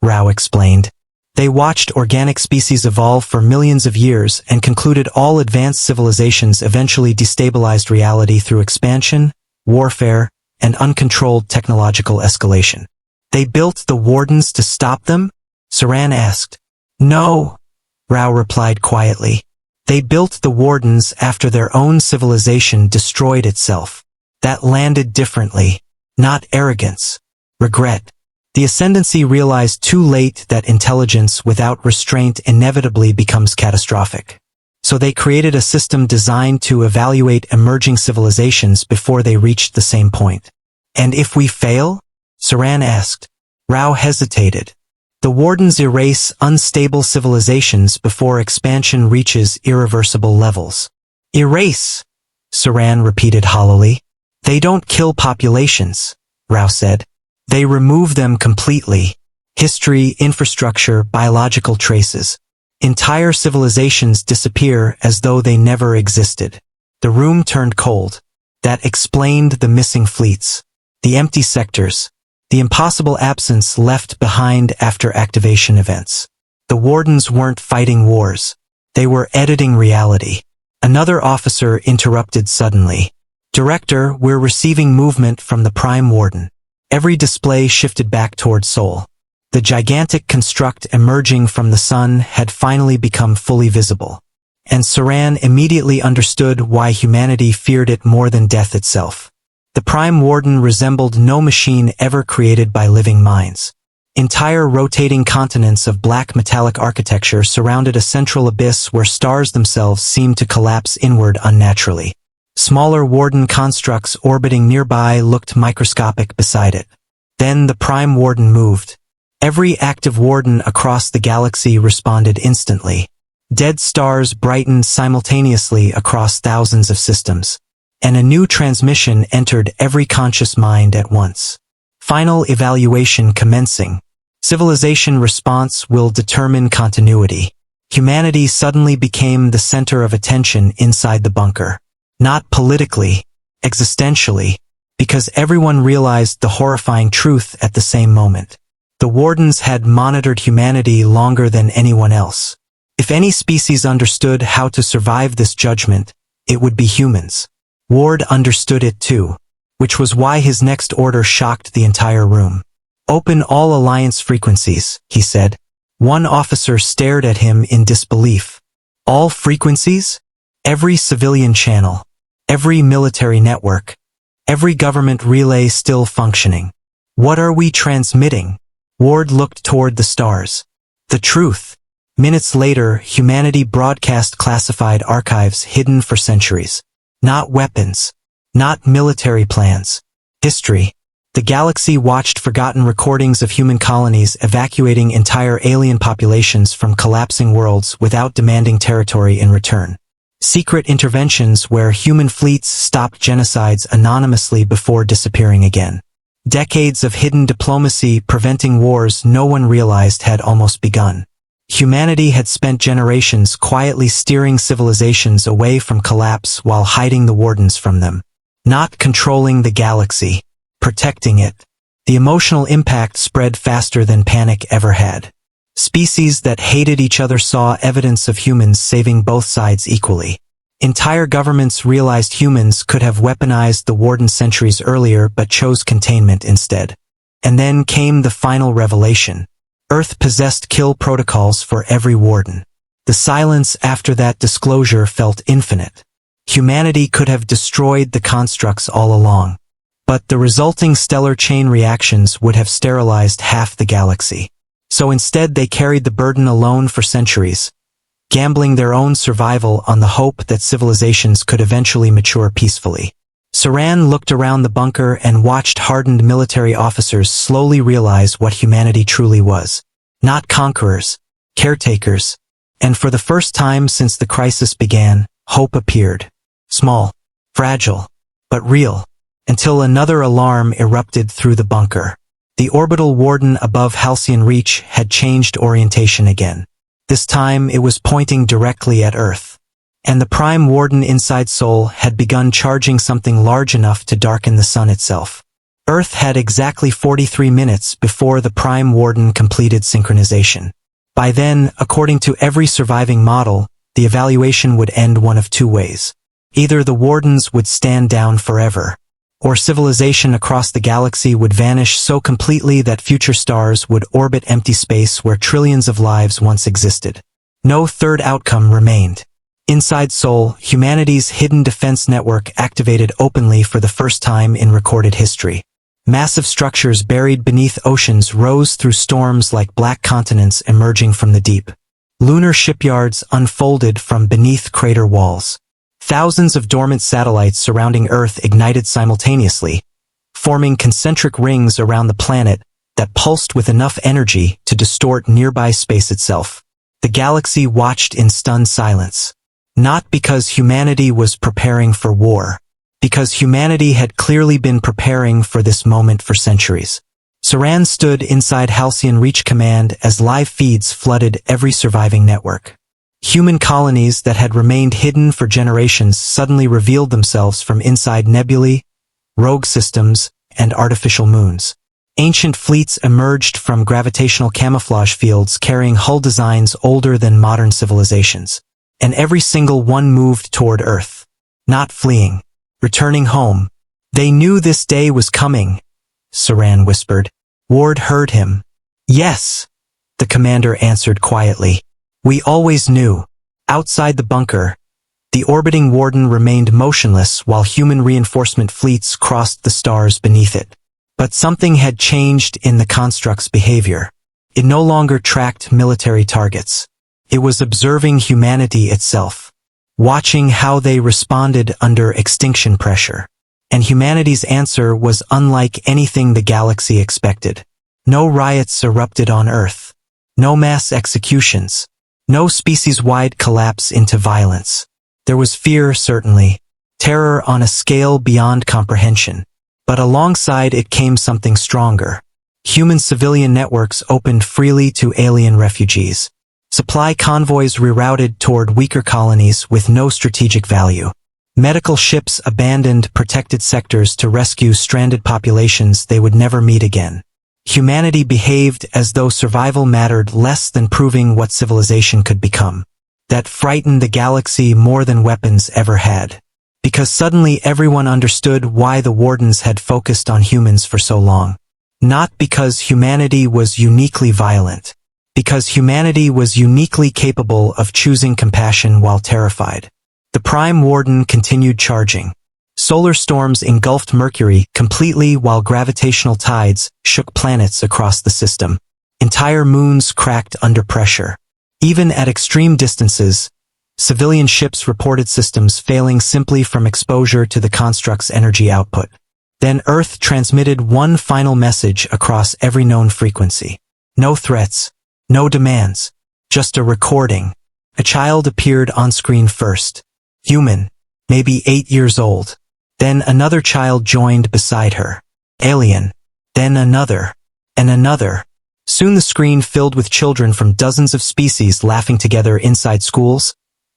Rao explained. They watched organic species evolve for millions of years and concluded all advanced civilizations eventually destabilized reality through expansion, warfare, and uncontrolled technological escalation. "They built the Wardens to stop them?" Saran asked. "No," Rao replied quietly. "They built the Wardens after their own civilization destroyed itself. That landed differently. Not arrogance. Regret. The Ascendancy realized too late that intelligence without restraint inevitably becomes catastrophic. So they created a system designed to evaluate emerging civilizations before they reached the same point." "And if we fail?" Saran asked. Rao hesitated. "The Wardens erase unstable civilizations before expansion reaches irreversible levels." "Erase," Saran repeated hollowly. "They don't kill populations," Rao said. "They remove them completely. History, infrastructure, biological traces. Entire civilizations disappear as though they never existed." The room turned cold. That explained the missing fleets, the empty sectors, the impossible absence left behind after activation events. The Wardens weren't fighting wars. They were editing reality. Another officer interrupted suddenly. "Director, we're receiving movement from the Prime Warden." Every display shifted back toward Sol. The gigantic construct emerging from the sun had finally become fully visible. And Saran immediately understood why humanity feared it more than death itself. The Prime Warden resembled no machine ever created by living minds. Entire rotating continents of black metallic architecture surrounded a central abyss where stars themselves seemed to collapse inward unnaturally. Smaller Warden constructs orbiting nearby looked microscopic beside it. Then the Prime Warden moved. Every active Warden across the galaxy responded instantly. Dead stars brightened simultaneously across thousands of systems. And a new transmission entered every conscious mind at once. Final evaluation commencing. Civilization response will determine continuity. Humanity suddenly became the center of attention inside the bunker. Not politically, existentially, because everyone realized the horrifying truth at the same moment. The Wardens had monitored humanity longer than anyone else. If any species understood how to survive this judgment, it would be humans. Ward understood it too, which was why his next order shocked the entire room. "Open all Alliance frequencies," he said. One officer stared at him in disbelief. "All frequencies? Every civilian channel, every military network, every government relay still functioning. What are we transmitting?" Ward looked toward the stars. "The truth." Minutes later, humanity broadcast classified archives hidden for centuries. Not weapons. Not military plans. History. The galaxy watched forgotten recordings of human colonies evacuating entire alien populations from collapsing worlds without demanding territory in return. Secret interventions where human fleets stopped genocides anonymously before disappearing again. Decades of hidden diplomacy preventing wars no one realized had almost begun. Humanity had spent generations quietly steering civilizations away from collapse while hiding the Wardens from them. Not controlling the galaxy, protecting it. The emotional impact spread faster than panic ever had. Species that hated each other saw evidence of humans saving both sides equally. Entire governments realized humans could have weaponized the Warden centuries earlier but chose containment instead. And then came the final revelation. Earth possessed kill protocols for every Warden. The silence after that disclosure felt infinite. Humanity could have destroyed the constructs all along. But the resulting stellar chain reactions would have sterilized half the galaxy. So instead they carried the burden alone for centuries, gambling their own survival on the hope that civilizations could eventually mature peacefully. Saran looked around the bunker and watched hardened military officers slowly realize what humanity truly was. Not conquerors, caretakers. And for the first time since the crisis began, hope appeared. Small, fragile, but real. Until another alarm erupted through the bunker. The orbital warden above Halcyon Reach had changed orientation again. This time it was pointing directly at Earth. And the prime warden inside Sol had begun charging something large enough to darken the sun itself. Earth had exactly 43 minutes before the prime warden completed synchronization. By then, according to every surviving model, the evaluation would end one of two ways. Either the wardens would stand down forever, or civilization across the galaxy would vanish so completely that future stars would orbit empty space where trillions of lives once existed. No third outcome remained. Inside Sol, humanity's hidden defense network activated openly for the first time in recorded history. Massive structures buried beneath oceans rose through storms like black continents emerging from the deep. Lunar shipyards unfolded from beneath crater walls. Thousands of dormant satellites surrounding Earth ignited simultaneously, forming concentric rings around the planet that pulsed with enough energy to distort nearby space itself. The galaxy watched in stunned silence. Not because humanity was preparing for war, because humanity had clearly been preparing for this moment for centuries. Saran stood inside Halcyon Reach Command as live feeds flooded every surviving network. Human colonies that had remained hidden for generations suddenly revealed themselves from inside nebulae, rogue systems, and artificial moons. Ancient fleets emerged from gravitational camouflage fields carrying hull designs older than modern civilizations. And every single one moved toward Earth. Not fleeing. Returning home. They knew this day was coming, Saran whispered. Ward heard him. Yes, the commander answered quietly. We always knew. Outside the bunker, the orbiting warden remained motionless while human reinforcement fleets crossed the stars beneath it. But something had changed in the construct's behavior. It no longer tracked military targets. It was observing humanity itself, watching how they responded under extinction pressure. And humanity's answer was unlike anything the galaxy expected. No riots erupted on Earth. No mass executions. No species-wide collapse into violence. There was fear, certainly, terror on a scale beyond comprehension. But alongside it came something stronger. Human civilian networks opened freely to alien refugees. Supply convoys rerouted toward weaker colonies with no strategic value. Medical ships abandoned protected sectors to rescue stranded populations they would never meet again. Humanity behaved as though survival mattered less than proving what civilization could become. That frightened the galaxy more than weapons ever had. Because suddenly everyone understood why the wardens had focused on humans for so long. Not because humanity was uniquely violent. Because humanity was uniquely capable of choosing compassion while terrified. The Prime Warden continued charging. Solar storms engulfed Mercury completely while gravitational tides shook planets across the system. Entire moons cracked under pressure. Even at extreme distances, civilian ships reported systems failing simply from exposure to the construct's energy output. Then Earth transmitted one final message across every known frequency. No threats. No demands. Just a recording. A child appeared on screen first. Human. Maybe 8 years old. Then another child joined beside her. Alien. Then another. And another. Soon the screen filled with children from dozens of species laughing together inside schools,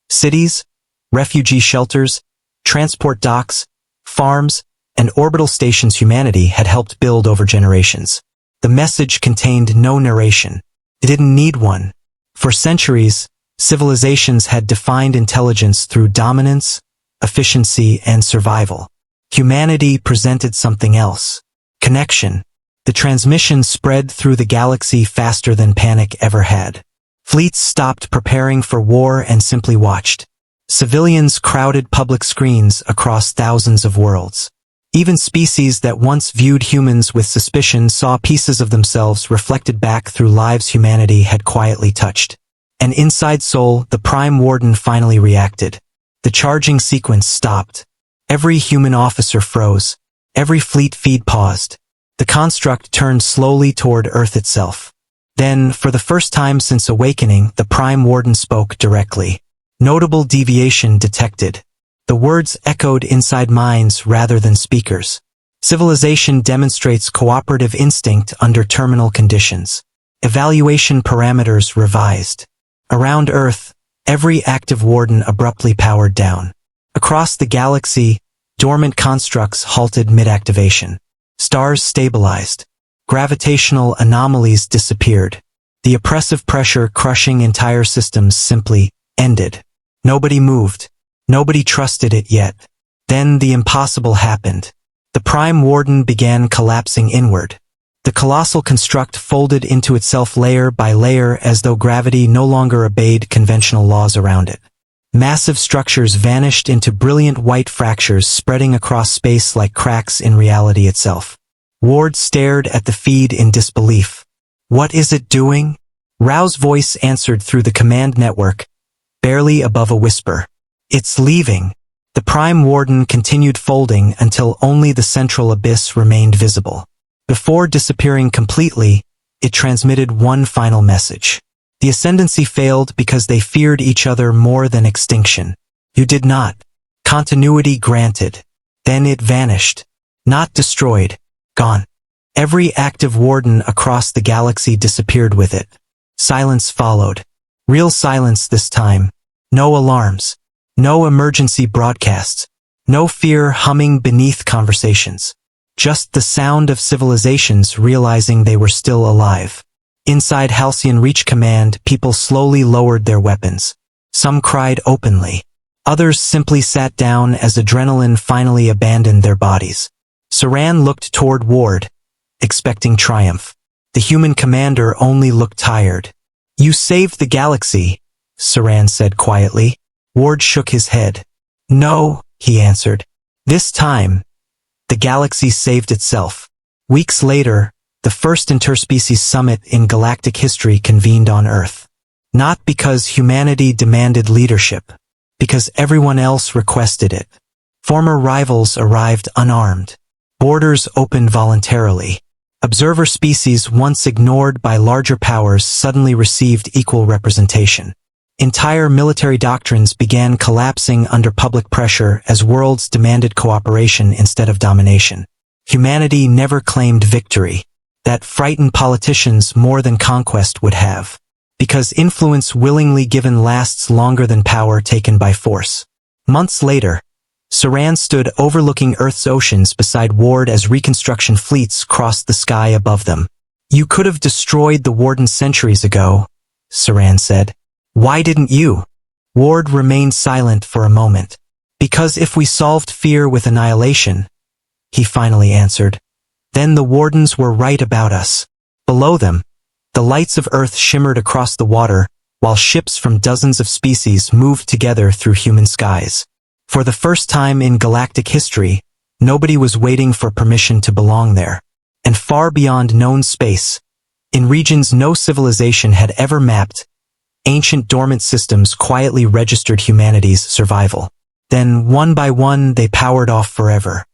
cities, refugee shelters, transport docks, farms, and orbital stations humanity had helped build over generations. The message contained no narration. It didn't need one. For centuries, civilizations had defined intelligence through dominance, efficiency, and survival. Humanity presented something else. Connection. The transmission spread through the galaxy faster than panic ever had. Fleets stopped preparing for war and simply watched. Civilians crowded public screens across thousands of worlds. Even species that once viewed humans with suspicion saw pieces of themselves reflected back through lives humanity had quietly touched. And inside Sol, the Prime Warden finally reacted. The charging sequence stopped. Every human officer froze. Every fleet feed paused. The construct turned slowly toward Earth itself. Then, for the first time since awakening, the Prime Warden spoke directly. Notable deviation detected. The words echoed inside minds rather than speakers. Civilization demonstrates cooperative instinct under terminal conditions. Evaluation parameters revised. Around Earth, every active warden abruptly powered down. Across the galaxy, dormant constructs halted mid-activation. Stars stabilized. Gravitational anomalies disappeared. The oppressive pressure crushing entire systems simply ended. Nobody moved. Nobody trusted it yet. Then the impossible happened. The Prime Warden began collapsing inward. The colossal construct folded into itself layer by layer as though gravity no longer obeyed conventional laws around it. Massive structures vanished into brilliant white fractures spreading across space like cracks in reality itself. Ward stared at the feed in disbelief. "What is it doing?" Rao's voice answered through the command network, barely above a whisper. "It's leaving." The Prime Warden continued folding until only the central abyss remained visible. Before disappearing completely, it transmitted one final message. The Ascendancy failed because they feared each other more than extinction. You did not. Continuity granted. Then it vanished. Not destroyed. Gone. Every active warden across the galaxy disappeared with it. Silence followed. Real silence this time. No alarms. No emergency broadcasts. No fear humming beneath conversations. Just the sound of civilizations realizing they were still alive. Inside Halcyon Reach Command, people slowly lowered their weapons. Some cried openly. Others simply sat down as adrenaline finally abandoned their bodies. Saran looked toward Ward, expecting triumph. The human commander only looked tired. "You saved the galaxy," Saran said quietly. Ward shook his head. "No," he answered. "This time, the galaxy saved itself." Weeks later, the first interspecies summit in galactic history convened on Earth. Not because humanity demanded leadership, because everyone else requested it. Former rivals arrived unarmed. Borders opened voluntarily. Observer species once ignored by larger powers suddenly received equal representation. Entire military doctrines began collapsing under public pressure as worlds demanded cooperation instead of domination. Humanity never claimed victory. That frightened politicians more than conquest would have. Because influence willingly given lasts longer than power taken by force. Months later, Saran stood overlooking Earth's oceans beside Ward as reconstruction fleets crossed the sky above them. "You could have destroyed the Warden centuries ago," Saran said. "Why didn't you?" Ward remained silent for a moment. "Because if we solved fear with annihilation," he finally answered, "then the Wardens were right about us." Below them, the lights of Earth shimmered across the water, while ships from dozens of species moved together through human skies. For the first time in galactic history, nobody was waiting for permission to belong there. And far beyond known space, in regions no civilization had ever mapped, ancient dormant systems quietly registered humanity's survival. Then, one by one, they powered off forever.